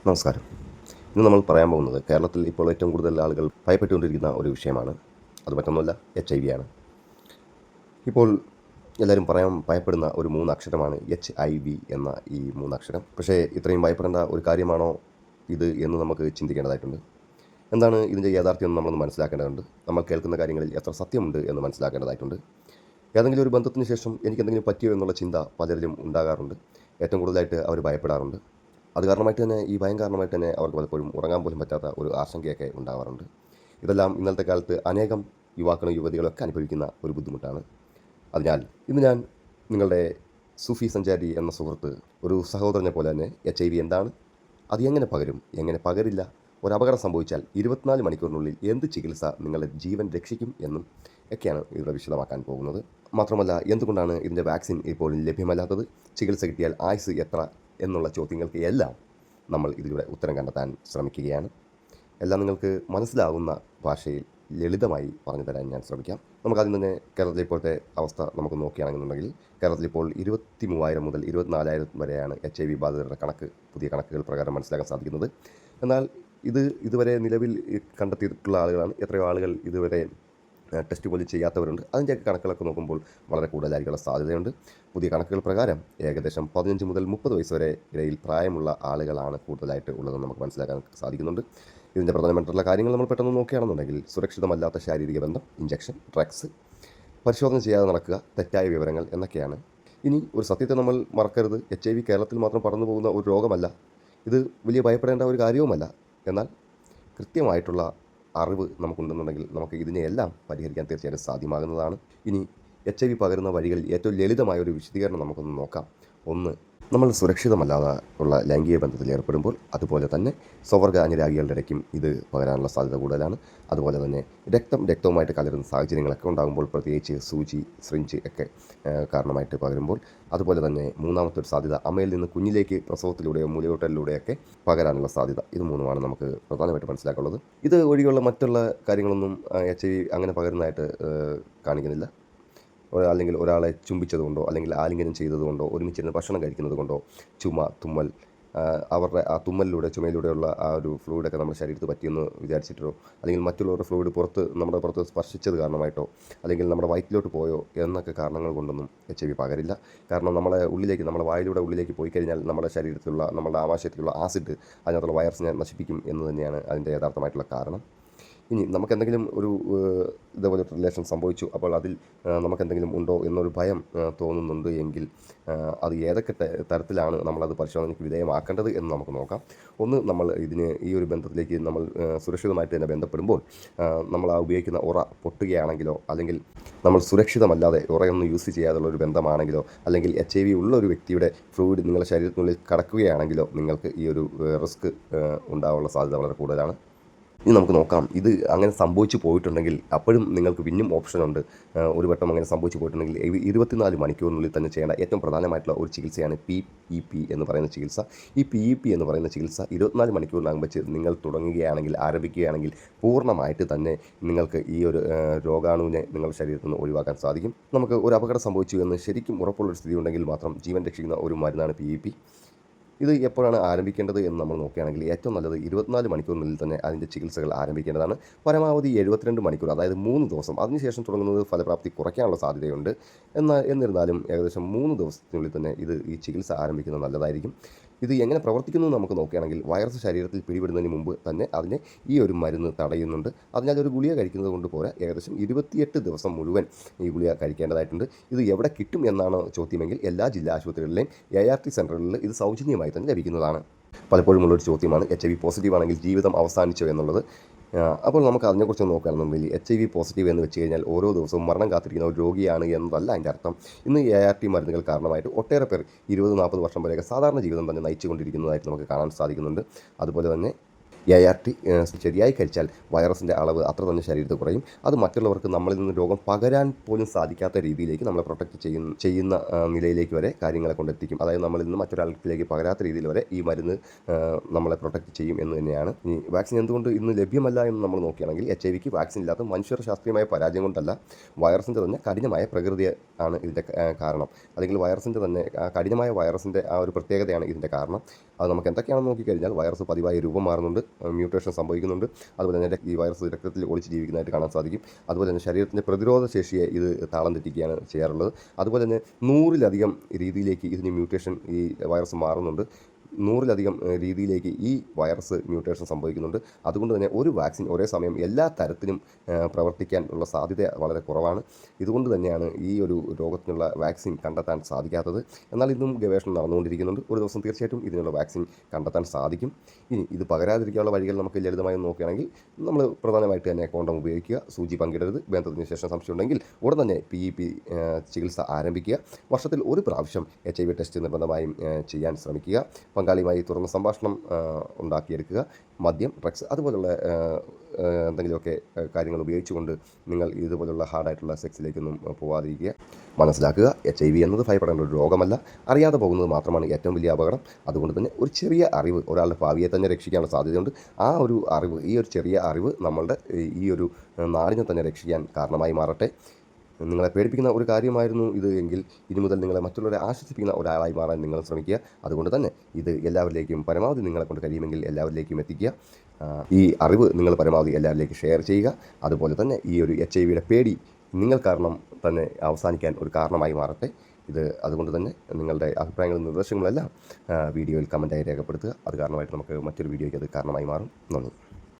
നമസ്കാരം. ഇന്ന് നമ്മൾ പറയാൻ പോകുന്നത് കേരളത്തിൽ ഇപ്പോൾ ഏറ്റവും കൂടുതൽ ആളുകൾ ഭയപ്പെട്ടുകൊണ്ടിരിക്കുന്ന ഒരു വിഷയമാണ്. അത് മറ്റൊന്നുമല്ല, HIV ആണ്. ഇപ്പോൾ എല്ലാവരും പറയാൻ ഭയപ്പെടുന്ന ഒരു 3 അക്ഷരമാണ് HIV എന്ന ഈ 3 അക്ഷരം. പക്ഷേ ഇത്രയും ഭയപ്പെടേണ്ട ഒരു കാര്യമാണോ ഇത് എന്ന് നമുക്ക് ചിന്തിക്കേണ്ടതായിട്ടുണ്ട്. എന്താണ് ഇതിൻ്റെ യാഥാർത്ഥ്യം എന്ന് നമ്മളൊന്ന് മനസ്സിലാക്കേണ്ടതുണ്ട്. നമ്മൾ കേൾക്കുന്ന കാര്യങ്ങളിൽ എത്ര സത്യമുണ്ട് എന്ന് മനസ്സിലാക്കേണ്ടതായിട്ടുണ്ട്. ഏതെങ്കിലും ഒരു ബന്ധത്തിന് ശേഷം എനിക്കെന്തെങ്കിലും പറ്റിയോ എന്നുള്ള ചിന്ത പലരിലും ഉണ്ടാകാറുണ്ട്. ഏറ്റവും കൂടുതലായിട്ട് അവർ ഭയപ്പെടാറുണ്ട്. അത് കാരണമായിട്ട് തന്നെ ഈ ഭയം കാരണമായിട്ട് തന്നെ അവർക്ക് പലപ്പോഴും ഉറങ്ങാൻ പോലും പറ്റാത്ത ഒരു ആശങ്കയൊക്കെ ഉണ്ടാവാറുണ്ട്. ഇതെല്ലാം ഇന്നത്തെ കാലത്ത് അനേകം യുവാക്കളും യുവതികളൊക്കെ അനുഭവിക്കുന്ന ഒരു ബുദ്ധിമുട്ടാണ്. അതിനാൽ ഇന്ന് ഞാൻ നിങ്ങളുടെ സൂഫി സഞ്ചാരി എന്ന സുഹൃത്ത് ഒരു സഹോദരനെ പോലെ തന്നെ HIV എന്താണ്, അത് എങ്ങനെ പകരും, എങ്ങനെ പകരില്ല, ഒരു അപകടം സംഭവിച്ചാൽ 24 മണിക്കൂറിനുള്ളിൽ എന്ത് ചികിത്സ നിങ്ങളുടെ ജീവൻ രക്ഷിക്കും എന്നും ഒക്കെയാണ് ഇവിടെ വിശദമാക്കാൻ പോകുന്നത്. മാത്രമല്ല, എന്തുകൊണ്ടാണ് ഇതിൻ്റെ വാക്സിൻ ഇപ്പോഴും ലഭ്യമല്ലാത്തത്, ചികിത്സ കിട്ടിയാൽ ആയുസ് എത്ര എന്നുള്ള ചോദ്യങ്ങൾക്ക് എല്ലാം നമ്മൾ ഇതിലൂടെ ഉത്തരം കണ്ടെത്താൻ ശ്രമിക്കുകയാണ്. എല്ലാം നിങ്ങൾക്ക് മനസ്സിലാകുന്ന ഭാഷയിൽ ലളിതമായി പറഞ്ഞു തരാൻ ഞാൻ ശ്രമിക്കാം. നമുക്കാദ്യം തന്നെ കേരളത്തിലെ ഇപ്പോഴത്തെ അവസ്ഥ നമുക്ക് നോക്കുകയാണെന്നുണ്ടെങ്കിൽ കേരളത്തിൽ ഇപ്പോൾ 23,000 മുതൽ 24,000 വരെയാണ് HIV ബാധിതരുടെ കണക്ക് പുതിയ കണക്കുകൾ പ്രകാരം മനസ്സിലാക്കാൻ സാധിക്കുന്നത്. എന്നാൽ ഇതുവരെ നിലവിൽ കണ്ടെത്തിയിട്ടുള്ള ആളുകളാണ്. എത്രയോ ആളുകൾ ഇതുവരെ ടെസ്റ്റ് പോലും ചെയ്യാത്തവരുണ്ട്. അതിൻ്റെയൊക്കെ കണക്കുകളൊക്കെ നോക്കുമ്പോൾ വളരെ കൂടുതലായിരിക്കാനുള്ള സാധ്യതയുണ്ട്. പുതിയ കണക്കുകൾ പ്രകാരം ഏകദേശം 15 മുതൽ 30 വയസ്സ് വരെ ഇടയിൽ പ്രായമുള്ള ആളുകളാണ് കൂടുതലായിട്ട് ഉള്ളതെന്ന് നമുക്ക് മനസ്സിലാക്കാൻ സാധിക്കുന്നുണ്ട്. ഇതിൻ്റെ പ്രധാനമായിട്ടുള്ള കാര്യങ്ങൾ നമ്മൾ പെട്ടെന്ന് നോക്കുകയാണെന്നുണ്ടെങ്കിൽ സുരക്ഷിതമല്ലാത്ത ശാരീരിക ബന്ധം, ഇഞ്ചക്ഷൻ, ഡ്രഗ്സ്, പരിശോധന ചെയ്യാതെ നടക്കുക, തെറ്റായ വിവരങ്ങൾ എന്നൊക്കെയാണ്. ഇനി ഒരു സത്യത്തെ നമ്മൾ മറക്കരുത്. HIV കേരളത്തിൽ മാത്രം പടർന്നു പോകുന്ന ഒരു രോഗമല്ല. ഇത് വലിയ ഭയപ്പെടേണ്ട ഒരു കാര്യവുമല്ല. എന്നാൽ കൃത്യമായിട്ടുള്ള അറിവ് നമുക്കുണ്ടെന്നുണ്ടെങ്കിൽ നമുക്ക് ഇതിനെയെല്ലാം പരിഹരിക്കാൻ തീർച്ചയായിട്ടും സാധ്യമാകുന്നതാണ്. ഇനി HIV പകരുന്ന വഴികളിൽ ഏറ്റവും ലളിതമായ ഒരു വിശദീകരണം നമുക്കൊന്ന് നോക്കാം. ഒന്ന്, നമ്മൾ സുരക്ഷിതമല്ലാതെ ഉള്ള ലൈംഗിക ബന്ധത്തിൽ ഏർപ്പെടുമ്പോൾ, അതുപോലെ തന്നെ സ്വവർഗ അനുരാഗികളുടെ ഇടയ്ക്കും ഇത് പകരാനുള്ള സാധ്യത കൂടുതലാണ്. അതുപോലെ തന്നെ രക്തവുമായിട്ട് കലരുന്ന സാഹചര്യങ്ങളൊക്കെ ഉണ്ടാകുമ്പോൾ, പ്രത്യേകിച്ച് സൂചി, സിറിഞ്ച് ഒക്കെ കാരണമായിട്ട് പകരുമ്പോൾ. അതുപോലെ തന്നെ മൂന്നാമത്തെ ഒരു സാധ്യത അമ്മയിൽ നിന്ന് കുഞ്ഞിലേക്ക് പ്രസവത്തിലൂടെയോ മുലയൂട്ടലിലൂടെയൊക്കെ പകരാനുള്ള സാധ്യത. ഇത് മൂന്നുമാണ് നമുക്ക് പ്രധാനമായിട്ട് മനസ്സിലാക്കാനുള്ളത്. ഇത് ഒഴികെയുള്ള മറ്റുള്ള കാര്യങ്ങളൊന്നും HIV അങ്ങനെ പകരുന്നതായിട്ട് കാണിക്കുന്നില്ല. അല്ലെങ്കിൽ ഒരാളെ ചുംബിച്ചതുകൊണ്ടോ അല്ലെങ്കിൽ ആലിംഗനം ചെയ്തതുകൊണ്ടോ ഒരുമിച്ചിരുന്ന് ഭക്ഷണം കഴിക്കുന്നത് കൊണ്ടോ ചുമ, തുമ്മൽ, അവരുടെ ആ തുമ്മലിലൂടെ ചുമയിലൂടെയുള്ള ആ ഒരു ഫ്ലൂയിഡൊക്കെ നമ്മുടെ ശരീരത്തിൽ പറ്റിയെന്ന് വിചാരിച്ചിട്ടോ, അല്ലെങ്കിൽ മറ്റുള്ളവരുടെ ഫ്ലൂയിഡ് നമ്മുടെ പുറത്ത് സ്പർശിച്ചത് കാരണമായിട്ടോ, അല്ലെങ്കിൽ നമ്മുടെ വയറ്റിലോട്ട് പോയോ എന്നൊക്കെ കാരണങ്ങൾ കൊണ്ടൊന്നും HIV പകരില്ല. കാരണം നമ്മുടെ വായിലൂടെ ഉള്ളിലേക്ക് പോയി കഴിഞ്ഞാൽ നമ്മുടെ ശരീരത്തിലുള്ള, നമ്മുടെ ആമാശയത്തിലുള്ള ആസിഡ് അതിനകത്തുള്ള വൈറസിനെ നശിപ്പിക്കും എന്ന് തന്നെയാണ് അതിൻ്റെ യഥാർത്ഥമായിട്ടുള്ള കാരണം. ഇനി നമുക്കെന്തെങ്കിലും ഒരു ഇതേപോലെ റിലേഷൻ സംഭവിച്ചു, അപ്പോൾ അതിൽ നമുക്കെന്തെങ്കിലും ഉണ്ടോ എന്നൊരു ഭയം തോന്നുന്നുണ്ട് എങ്കിൽ അത് ഏതൊക്കെ തരത്തിലാണ് നമ്മളത് പരിശോധനയ്ക്ക് വിധേയമാക്കേണ്ടത് എന്ന് നമുക്ക് നോക്കാം. ഒന്ന്, നമ്മൾ ഈ ഒരു ബന്ധത്തിലേക്ക് നമ്മൾ സുരക്ഷിതമായിട്ട് തന്നെ ബന്ധപ്പെടുമ്പോൾ നമ്മൾ ആ ഉപയോഗിക്കുന്ന ഉറ പൊട്ടുകയാണെങ്കിലോ, അല്ലെങ്കിൽ നമ്മൾ സുരക്ഷിതമല്ലാതെ ഉറയൊന്നും യൂസ് ചെയ്യാതുള്ള ഒരു ബന്ധമാണെങ്കിലോ, അല്ലെങ്കിൽ HIV ഉള്ള ഒരു വ്യക്തിയുടെ ഫ്ലൂയിഡ് നിങ്ങളുടെ ശരീരത്തിനുള്ളിൽ കടക്കുകയാണെങ്കിലോ നിങ്ങൾക്ക് ഈ ഒരു റിസ്ക് ഉണ്ടാവാനുള്ള സാധ്യത വളരെ കൂടുതലാണ്. ഇനി നമുക്ക് നോക്കാം, ഇത് അങ്ങനെ സംഭവിച്ചു പോയിട്ടുണ്ടെങ്കിൽ അപ്പോഴും നിങ്ങൾക്ക് പിന്നും ഓപ്ഷനുണ്ട്. ഒരു വട്ടം അങ്ങനെ സംഭവിച്ചു പോയിട്ടുണ്ടെങ്കിൽ 24 മണിക്കൂറിനുള്ളിൽ തന്നെ ചെയ്യേണ്ട ഏറ്റവും പ്രധാനമായിട്ടുള്ള ഒരു ചികിത്സയാണ് PEP എന്ന് പറയുന്ന ചികിത്സ. ഈ PEP എന്ന് പറയുന്ന ചികിത്സ 24 മണിക്കൂറിനകം വെച്ച് നിങ്ങൾ ആരംഭിക്കുകയാണെങ്കിൽ പൂർണ്ണമായിട്ട് തന്നെ നിങ്ങൾക്ക് ഈ ഒരു രോഗാണുവിനെ നിങ്ങളുടെ ശരീരത്തിൽ നിന്ന് ഒഴിവാക്കാൻ സാധിക്കും. നമുക്ക് ഒരു അപകടം സംഭവിച്ചു എന്ന് ശരിക്കും ഉറപ്പുള്ളൊരു സ്ഥിതി ഉണ്ടെങ്കിൽ മാത്രം ജീവൻ രക്ഷിക്കുന്ന ഒരു മരുന്നാണ് PEP. ഇത് എപ്പോഴാണ് ആരംഭിക്കേണ്ടത് എന്ന് നമ്മൾ നോക്കുകയാണെങ്കിൽ ഏറ്റവും നല്ലത് 24 മണിക്കൂറിനുള്ളിൽ തന്നെ അതിൻ്റെ ചികിത്സകൾ ആരംഭിക്കേണ്ടതാണ്. പരമാവധി 72 മണിക്കൂർ, അതായത് 3 ദിവസം. അതിനുശേഷം തുടങ്ങുന്നത് ഫലപ്രാപ്തി കുറയ്ക്കാനുള്ള സാധ്യതയുണ്ട്. എന്നിരുന്നാലും ഏകദേശം 3 ദിവസത്തിനുള്ളിൽ തന്നെ ഈ ചികിത്സ ആരംഭിക്കുന്നത് നല്ലതായിരിക്കും. ഇത് എങ്ങനെ പ്രവർത്തിക്കുന്നു എന്ന് നമുക്ക് നോക്കുകയാണെങ്കിൽ, വൈറസ് ശരീരത്തിൽ പിടിപെടുന്നതിന് മുമ്പ് തന്നെ അതിനെ ഈ ഒരു മരുന്ന് തടയുന്നുണ്ട്. അതിനാൽ ഒരു ഗുളിക കഴിക്കുന്നത് കൊണ്ട് പോരാ, ഏകദേശം 28 ദിവസം മുഴുവൻ ഈ ഗുളിക കഴിക്കേണ്ടതായിട്ടുണ്ട്. ഇത് എവിടെ കിട്ടും എന്നാണ് ചോദ്യമെങ്കിൽ, എല്ലാ ജില്ലാ ആശുപത്രികളിലെയും ART സെൻ്ററുകളിൽ ഇത് സൗജന്യമായി തന്നെ ലഭിക്കുന്നതാണ്. പലപ്പോഴും ഉള്ളൊരു ചോദ്യമാണ് HIV പോസിറ്റീവ് ആണെങ്കിൽ ജീവിതം അവസാനിച്ചോ എന്നുള്ളത്. അപ്പോൾ നമുക്ക് അതിനെക്കുറിച്ച് നോക്കുകയാണെന്നുണ്ടെങ്കിൽ, HIV പോസിറ്റീവ് എന്ന് വെച്ച് കഴിഞ്ഞാൽ ഓരോ ദിവസവും മരണം കാത്തിരിക്കുന്ന ഒരു രോഗിയാണ് എന്നതല്ല അതിൻ്റെ അർത്ഥം. ഇന്ന് ART മരുന്നുകൾ കാരണമായിട്ട് ഒട്ടേറെ പേർ 20-40 വർഷം വരെയൊക്കെ സാധാരണ ജീവിതം തന്നെ നയിച്ചുകൊണ്ടിരിക്കുന്നതായിട്ട് നമുക്ക് കാണാൻ സാധിക്കുന്നുണ്ട്. അതുപോലെ തന്നെ ART ശരിയായി കഴിച്ചാൽ വൈറസിൻ്റെ അളവ് അത്ര തന്നെ ശരീരത്തിൽ കുറയും. അത് മറ്റുള്ളവർക്ക് നമ്മളിൽ നിന്ന് രോഗം പകരാൻ പോലും സാധിക്കാത്ത രീതിയിലേക്ക് നമ്മളെ പ്രൊട്ടക്റ്റ് ചെയ്യുന്ന നിലയിലേക്ക് വരെ കാര്യങ്ങളെ കൊണ്ടെത്തിക്കും. അതായത് നമ്മളിൽ നിന്ന് മറ്റൊരാൾക്കിലേക്ക് പകരാത്ത രീതിയിൽ വരെ ഈ മരുന്ന് നമ്മളെ പ്രൊട്ടക്റ്റ് ചെയ്യും എന്ന് തന്നെയാണ്. ഇനി വാക്സിൻ എന്തുകൊണ്ട് ഇന്ന് ലഭ്യമല്ല എന്ന് നമ്മൾ നോക്കുകയാണെങ്കിൽ, HIVക്ക് വാക്സിൻ ഇല്ലാത്ത മനുഷ്യർ ശാസ്ത്രീയമായ പരാജയം കൊണ്ടല്ല, വൈറസിൻ്റെ തന്നെ കഠിനമായ പ്രകൃതി ആണ് ഇതിൻ്റെ കാരണം. അല്ലെങ്കിൽ കഠിനമായ വൈറസിൻ്റെ ആ ഒരു പ്രത്യേകതയാണ് ഇതിൻ്റെ കാരണം. അത് നമുക്ക് എന്തൊക്കെയാണെന്ന് നോക്കിക്കഴിഞ്ഞാൽ വൈറസ് പതിവായി രൂപം മാറുന്നുണ്ട്, മ്യൂട്ടേഷൻ സംഭവിക്കുന്നുണ്ട്. അതുപോലെ തന്നെ ഈ വൈറസ് രക്തത്തിൽ ഒളിച്ച് ജീവിക്കുന്നതായിട്ട് കാണാൻ സാധിക്കും. അതുപോലെ തന്നെ ശരീരത്തിൻ്റെ പ്രതിരോധ ശേഷിയെ ഇത് താളം തെറ്റിക്കുകയാണ് ചെയ്യാറുള്ളത്. അതുപോലെ തന്നെ 100-ലധികം രീതിയിലേക്ക് ഇതിന് മ്യൂട്ടേഷൻ ഈ വൈറസ് മാറുന്നുണ്ട്. 100-ലധികം രീതിയിലേക്ക് ഈ വൈറസ് മ്യൂട്ടേഷൻ സംഭവിക്കുന്നുണ്ട്. അതുകൊണ്ട് തന്നെ ഒരു വാക്സിൻ ഒരേ സമയം എല്ലാ തരത്തിലും പ്രവർത്തിക്കാൻ ഉള്ള സാധ്യത വളരെ കുറവാണ്. ഇതുകൊണ്ട് തന്നെയാണ് ഈ ഒരു രോഗത്തിനുള്ള വാക്സിൻ കണ്ടെത്താൻ സാധിക്കാത്തത്. എന്നാൽ ഇന്നും ഗവേഷണം നടന്നുകൊണ്ടിരിക്കുന്നുണ്ട്. ഒരു ദിവസം തീർച്ചയായിട്ടും ഇതിനുള്ള വാക്സിൻ കണ്ടെത്താൻ സാധിക്കും. ഇനി ഇത് പകരാതിരിക്കാനുള്ള വഴികൾ നമുക്ക് ലളിതമായി നോക്കുകയാണെങ്കിൽ നമ്മൾ പ്രധാനമായിട്ട് തന്നെ കോണ്ടം ഉപയോഗിക്കുക, സൂചി പങ്കിടരുത്, ബന്ധത്തിന് ശേഷം സംശയമുണ്ടെങ്കിൽ ഉടൻ തന്നെ PEP ചികിത്സ ആരംഭിക്കുക. വർഷത്തിൽ ഒരു പ്രാവശ്യം HIV ടെസ്റ്റ് നിർബന്ധമായും ചെയ്യാൻ ശ്രമിക്കുക. പങ്കാളിയുമായി തുറന്ന സംഭാഷണം ഉണ്ടാക്കിയെടുക്കുക. മദ്യം, ഡ്രഗ്സ് അതുപോലുള്ള എന്തെങ്കിലുമൊക്കെ കാര്യങ്ങൾ ഉപയോഗിച്ചുകൊണ്ട് നിങ്ങൾ ഇതുപോലുള്ള ഹാർഡായിട്ടുള്ള സെക്സിലേക്കൊന്നും പോകാതിരിക്കുക. മനസ്സിലാക്കുക, HIV എന്നത് ഭയപ്പെടേണ്ട ഒരു രോഗമല്ല, അറിയാതെ പോകുന്നത് മാത്രമാണ് ഏറ്റവും വലിയ അപകടം. അതുകൊണ്ട് തന്നെ ഒരു ചെറിയ അറിവ് ഒരാളുടെ ഭാവിയെ തന്നെ രക്ഷിക്കാനുള്ള സാധ്യതയുണ്ട്. ആ ഒരു അറിവ്, ഈ ഒരു ചെറിയ അറിവ് നമ്മളുടെ ഈ ഒരു നാടിനെ തന്നെ രക്ഷിക്കാൻ കാരണമായി മാറട്ടെ. നിങ്ങളെ പേടിപ്പിക്കുന്ന ഒരു കാര്യമായിരുന്നു ഇത് എങ്കിൽ ഇനി മുതൽ നിങ്ങളെ മറ്റുള്ളവരെ ആശ്വസിപ്പിക്കുന്ന ഒരാളായി മാറാൻ നിങ്ങൾ ശ്രമിക്കുക. അതുകൊണ്ട് തന്നെ ഇത് എല്ലാവരിലേക്കും പരമാവധി നിങ്ങളെക്കൊണ്ട് കഴിയുമെങ്കിൽ എല്ലാവരിലേക്കും എത്തിക്കുക. ഈ അറിവ് നിങ്ങൾ പരമാവധി എല്ലാവരിലേക്കും ഷെയർ ചെയ്യുക. അതുപോലെ തന്നെ ഈ ഒരു HIV പേടി നിങ്ങൾ കാരണം തന്നെ അവസാനിക്കാൻ ഒരു കാരണമായി മാറട്ടെ. അതുകൊണ്ട് തന്നെ നിങ്ങളുടെ അഭിപ്രായങ്ങളും നിർദ്ദേശങ്ങളുമെല്ലാം വീഡിയോയിൽ കമൻറ്റായി രേഖപ്പെടുത്തുക. അത് കാരണമായിട്ട് നമുക്ക് മറ്റൊരു വീഡിയോയ്ക്ക് അത് കാരണമായി മാറും. നന്ദി.